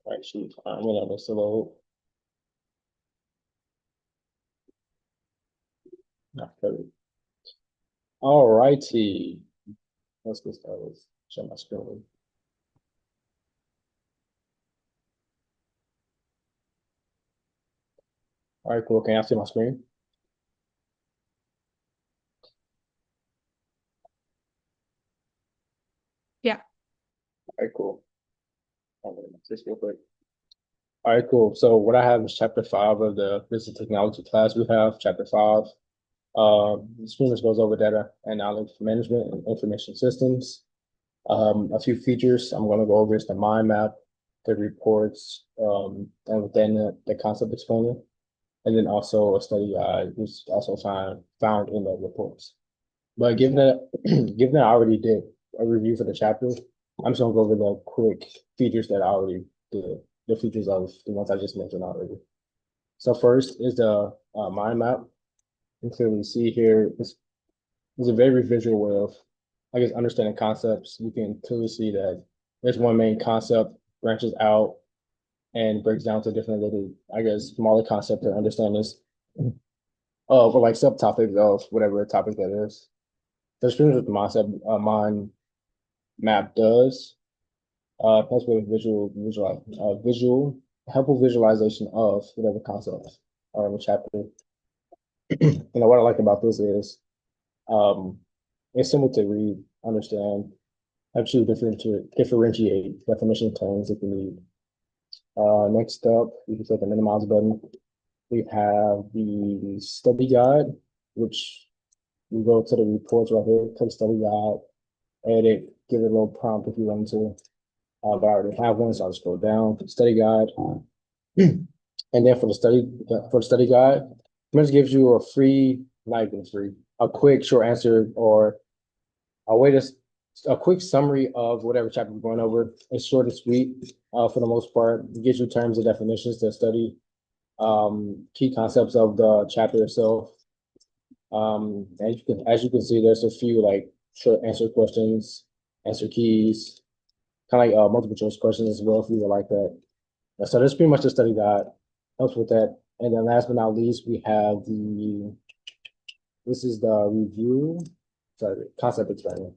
Right, shoot. I'm gonna miss a load. Okay. All righty. Let's get started. Share my screen. All right, cool. Can you see my screen? Yeah. All right, cool. I'm gonna make this real quick. All right, cool. So what I have is chapter 5 of the business technology class. We have chapter 5. This pretty much goes over data analytics management and information systems. A few features I'm going to go over is the mind map, the reports, and then the concept explainer, and then also a study guide, which is also found in the reports. But given that given that I already did a review for the chapter, I'm just gonna go over the quick features that I already did, the features of the ones I just mentioned already. So first is the mind map. You can clearly see here, it's a very visual way of, I guess, understanding concepts. You can clearly see that there's one main concept, branches out, and breaks down to different little, I guess, smaller concepts to understand this, or like subtopics of whatever topic that is. That's pretty much what the mind map does. That's with visual, helpful visualization of whatever concepts are in the chapter. What I like about this is, um, it's simple to read, understand, actually differentiate definition terms if you need. Next up, you can click the minimize button. We have the study guide, which you go to the reports right here, click study guide, edit, give it a little prompt if you want to. But I already have one, so I'll just go down to study guide. And then for the study guide, it just gives you a free, not even free, a quick short answer or a way to a quick summary of whatever chapter we're going over. It's short and sweet for the most part. It gives you terms and definitions to study, key concepts of the chapter itself. As you can see, there's a few like short answer questions, answer keys, kind of like multiple choice questions as well if you would like that. So that's pretty much the study guide. Helps with that. And then last but not least, we have this is the review, sorry, concept experiment,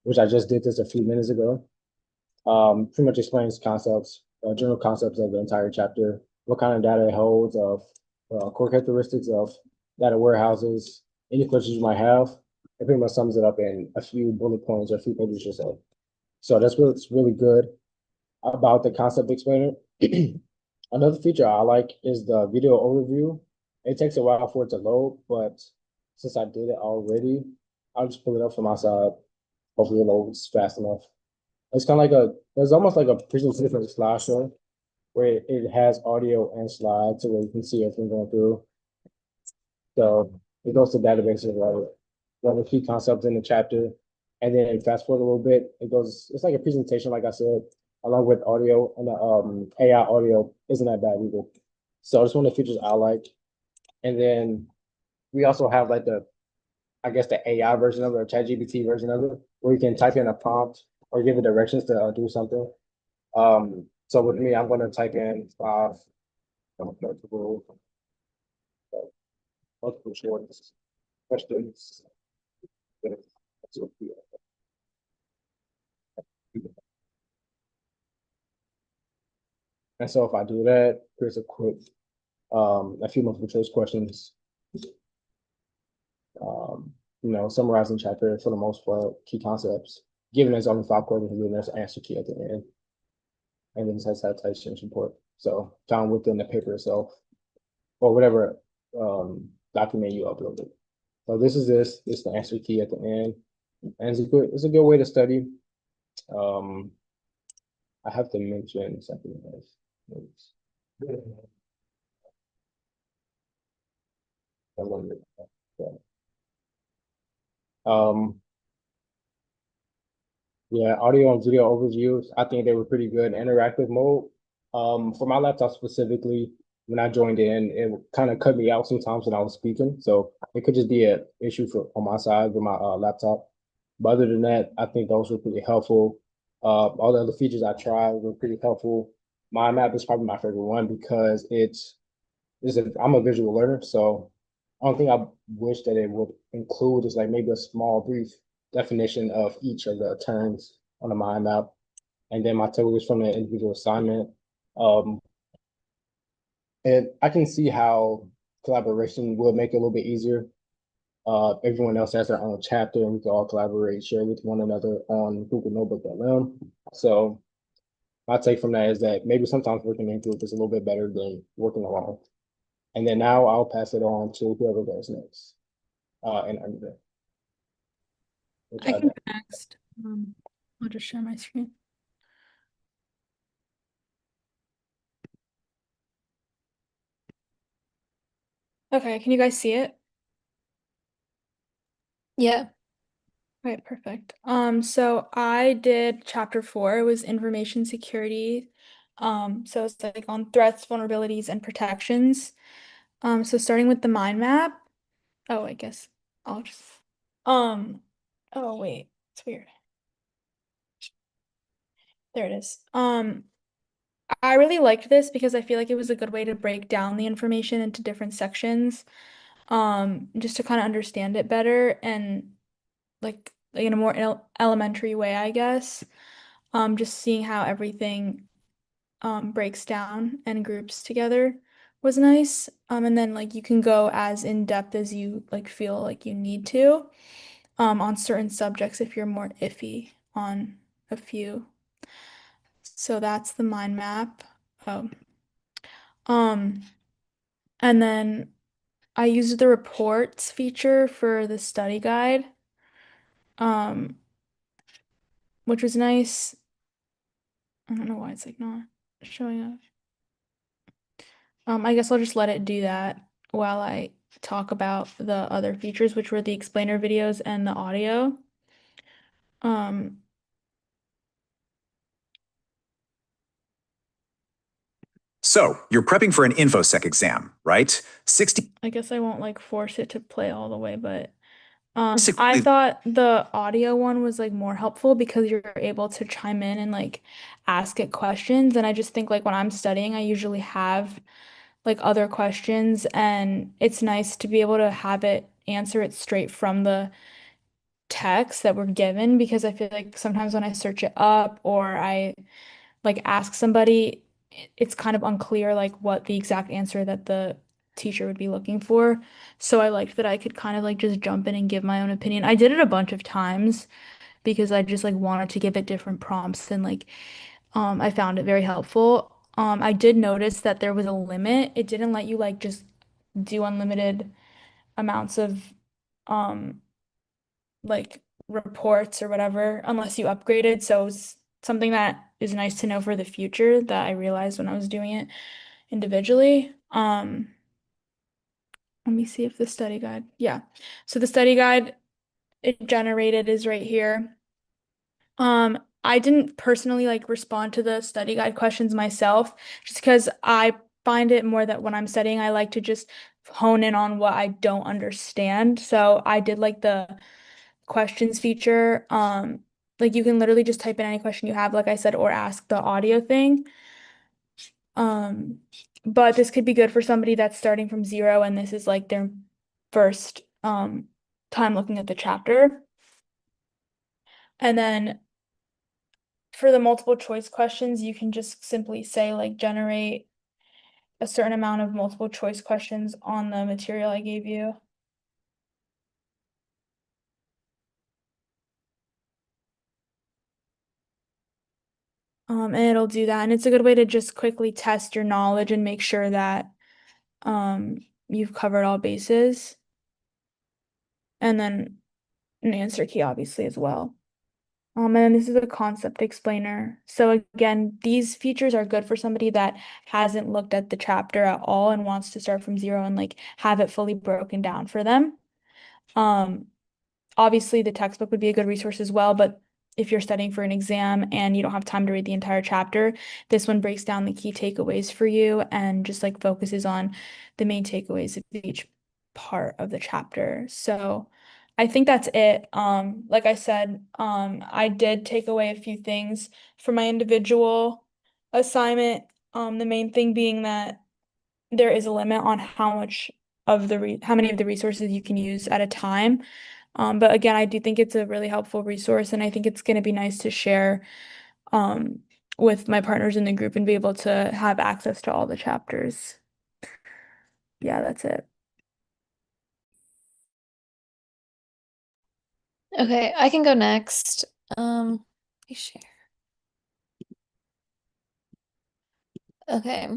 which I just did this a few minutes ago. Pretty much explains concepts, general concepts of the entire chapter, what kind of data it holds, of core characteristics of data warehouses, any questions you might have. It pretty much sums it up in a few bullet points or a few pages or so. So that's what's really good about the concept explainer. Another feature I like is the video overview. It takes a while for it to load, but since I did it already, I'll just pull it up from my side. Hopefully it loads fast enough. It's almost like a presentation slideshow where it has audio and slides so where you can see everything going through. So it goes to databases, right? One of the key concepts in the chapter. And then fast forward a little bit, it's like a presentation, like I said, along with audio, and the AI audio isn't that bad either. So it's one of the features I like. And then we also have like I guess the AI version of it, or ChatGPT version of it, where you can type in a prompt or give it directions to do something. So with me, I'm going to type in multiple, multiple choice questions. And so if I do that, here's a few multiple choice questions, summarizing chapter for the most part, key concepts. Given there's only 5 questions, and then there's an answer key at the end, and then it says citation support. So found within the paper itself, or whatever document you uploaded. So this is the answer key at the end, and it's a good way to study. Um, I have to mention something else. Um, yeah, audio and video overviews. I think they were pretty good. Interactive mode. For my laptop specifically, when I joined in, it kind of cut me out sometimes when I was speaking. So it could just be an issue on my side with my laptop. But other than that, I think those were pretty helpful. All the other features I tried were pretty helpful. mind map is probably my favorite one because I'm a visual learner, so only thing I wish that it would include is like maybe a small brief definition of each of the terms on the mind map, and then my takeaways from the individual assignment. Um, and I can see how collaboration would make it a little bit easier. Everyone else has their own chapter, and we can all collaborate, share with one another on Google Notebook.com. So my take from that is that maybe sometimes working in group is a little bit better than working alone. And then now I'll pass it on to whoever goes next. And I'm there, which I I can go next. I'll just share my screen. Okay, can you guys see it? Yeah. Okay, perfect. So I did chapter 4, it was information security. So it's like on threats, vulnerabilities, and protections. So starting with the mind map. Oh, I guess I'll just um oh wait, it's weird. There it is. I really liked this because I feel like it was a good way to break down the information into different sections, just to kind of understand it better and like in a more elementary way, I guess. Just seeing how everything breaks down and groups together was nice. And then like you can go as in depth as you like feel like you need to, on certain subjects if you're more iffy on a few. So that's the mind map. Oh. Um, and then I used the reports feature for the study guide, um, which was nice. I don't know why it's like not showing up. I guess I'll just let it do that while I talk about the other features, which were the explainer videos and the audio. Um, So, you're prepping for an InfoSec exam, right? 60. I guess I won't like force it to play all the way, but I Basically, thought the audio one was like more helpful because you're able to chime in and like ask it questions. And I just think like when I'm studying, I usually have like other questions, and it's nice to be able to have it answer it straight from the text that we're given because I feel like sometimes when I search it up or I like ask somebody, it's kind of unclear like what the exact answer that the teacher would be looking for. So I liked that I could kind of like just jump in and give my own opinion. I did it a bunch of times because I just like wanted to give it different prompts and like I found it very helpful. I did notice that there was a limit. It didn't let you like just do unlimited amounts of um like reports or whatever unless you upgraded. So it's something that is nice to know for the future that I realized when I was doing it individually. Let me see if the study guide. Yeah. So the study guide it generated is right here. I didn't personally like respond to the study guide questions myself just because I find it more that when I'm studying, I like to just hone in on what I don't understand. So I did like the questions feature. Like you can literally just type in any question you have, like I said, or ask the audio thing. Um, but this could be good for somebody that's starting from zero and this is like their first time looking at the chapter. And then for the multiple choice questions, you can just simply say like generate a certain amount of multiple choice questions on the material I gave you. And it'll do that. And it's a good way to just quickly test your knowledge and make sure that you've covered all bases. And then an answer key, obviously, as well. And then this is a concept explainer. So again, these features are good for somebody that hasn't looked at the chapter at all and wants to start from zero and like have it fully broken down for them. Um, Obviously, the textbook would be a good resource as well, but if you're studying for an exam and you don't have time to read the entire chapter, this one breaks down the key takeaways for you and just like focuses on the main takeaways of each part of the chapter. So I think that's it. Like I said, I did take away a few things for my individual assignment. The main thing being that there is a limit on how many of the resources you can use at a time. But again, I do think it's a really helpful resource, and I think it's going to be nice to share um, with my partners in the group and be able to have access to all the chapters. Yeah, that's it. Okay, I can go next. Let me share. Okay.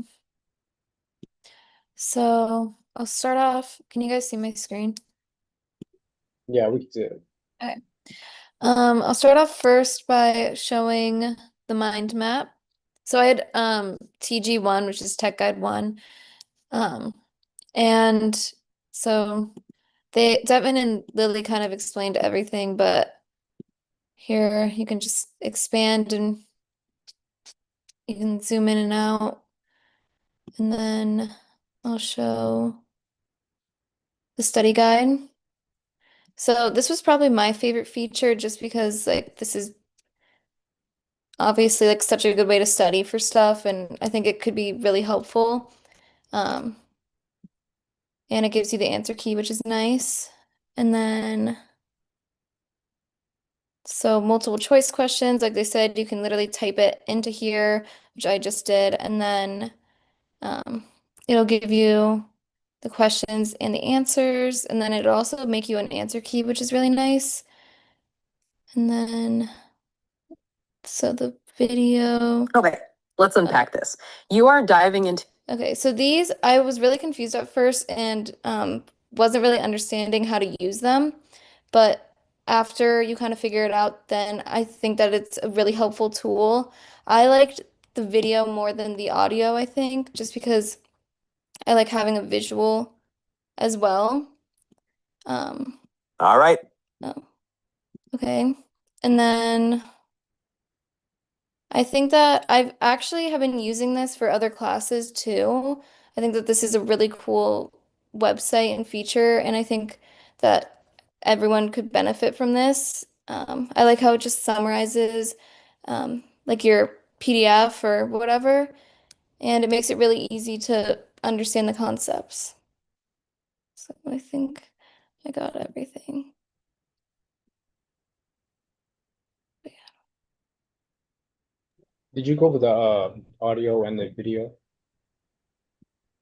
So I'll start off. Can you guys see my screen? Yeah, we can do it. Okay. I'll start off first by showing the mind map. So I had TG1, which is Tech Guide 1. Um, and so Devin and Lily kind of explained everything, but here you can just expand and you can zoom in and out. And then I'll show the study guide. So this was probably my favorite feature just because like this is obviously like such a good way to study for stuff and I think it could be really helpful. Um, and it gives you the answer key, which is nice. And then so multiple choice questions, like they said, you can literally type it into here, which I just did, and then um, it'll give you the questions and the answers, and then it'll also make you an answer key, which is really nice. And then so the video. Okay, let's unpack this. You are diving into Okay, so these I was really confused at first and wasn't really understanding how to use them. But after you kind of figure it out, then I think that it's a really helpful tool. I liked the video more than the audio, I think, just because I like having a visual as well. All right. Oh, okay. And then I think that I've actually have been using this for other classes too. I think that this is a really cool website and feature, and I think that everyone could benefit from this. I like how it just summarizes like your PDF or whatever, and it makes it really easy to understand the concepts. So I think I got everything. Did you go over the audio and the video?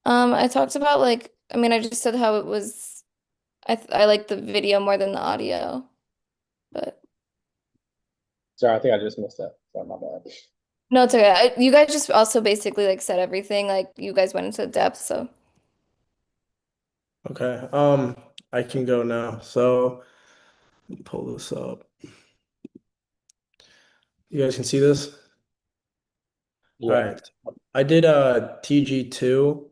I talked about like, I mean, I just said how it was, I like the video more than the audio, but Sorry, I think I just missed that. Sorry, my bad. no, it's okay. You guys just also basically like said everything, like you guys went into depth, so. Okay, I can go now. So let me pull this up. You guys can see this? All Yeah. right. I did TG2,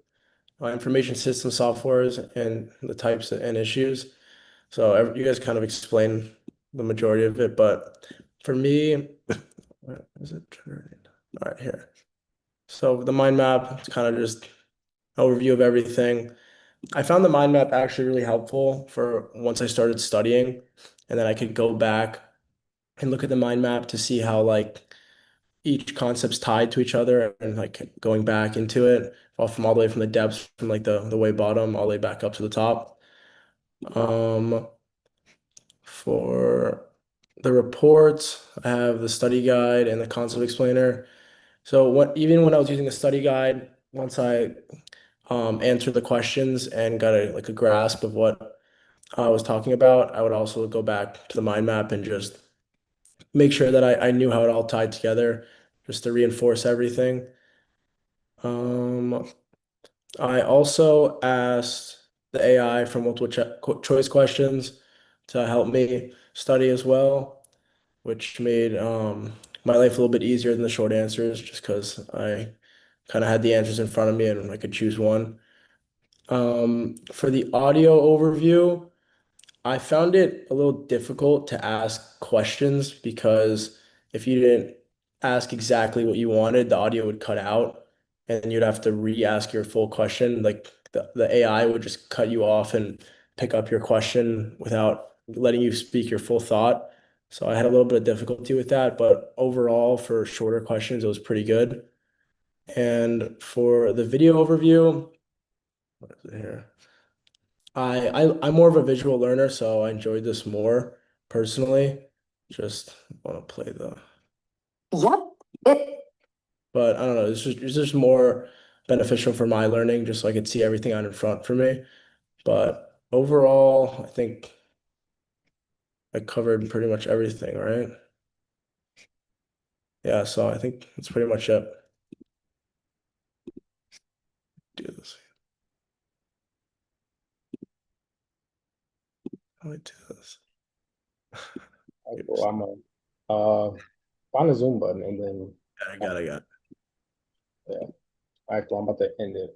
information system softwares and the types and issues. So you guys kind of explained the majority of it, but for me, where is it turned? All right, here. So the mind map, it's kind of just overview of everything. I found the mind map actually really helpful for once I started studying, and then I could go back and look at the mind map to see how like each concept's tied to each other and like going back into it all the way from the depths from like the way bottom all the way back up to the top. Um, for the reports, I have the study guide and the concept explainer. So even when I was using the study guide, once I answered the questions and got a grasp of what I was talking about, I would also go back to the mind map and just make sure that I knew how it all tied together, just to reinforce everything. I also asked the AI for choice questions to help me study as well, which made my life a little bit easier than the short answers, just because I kind of had the answers in front of me and I could choose one. For the audio overview, I found it a little difficult to ask questions because if you didn't ask exactly what you wanted, the audio would cut out and you'd have to re-ask your full question. Like the AI would just cut you off and pick up your question without letting you speak your full thought. So I had a little bit of difficulty with that, but overall for shorter questions, it was pretty good. And for the video overview, what is it here? I'm more of a visual learner, so I enjoyed this more personally. Just want to play the, Yep. but I don't know, it's just more beneficial for my learning, just so I could see everything out in front for me. But overall, I think I covered pretty much everything, right? Yeah, so I think that's pretty much it. Do this. How do I do this? All right, cool. I'm gonna find the Zoom button and then I got it. yeah. All right, cool. I'm about to end it.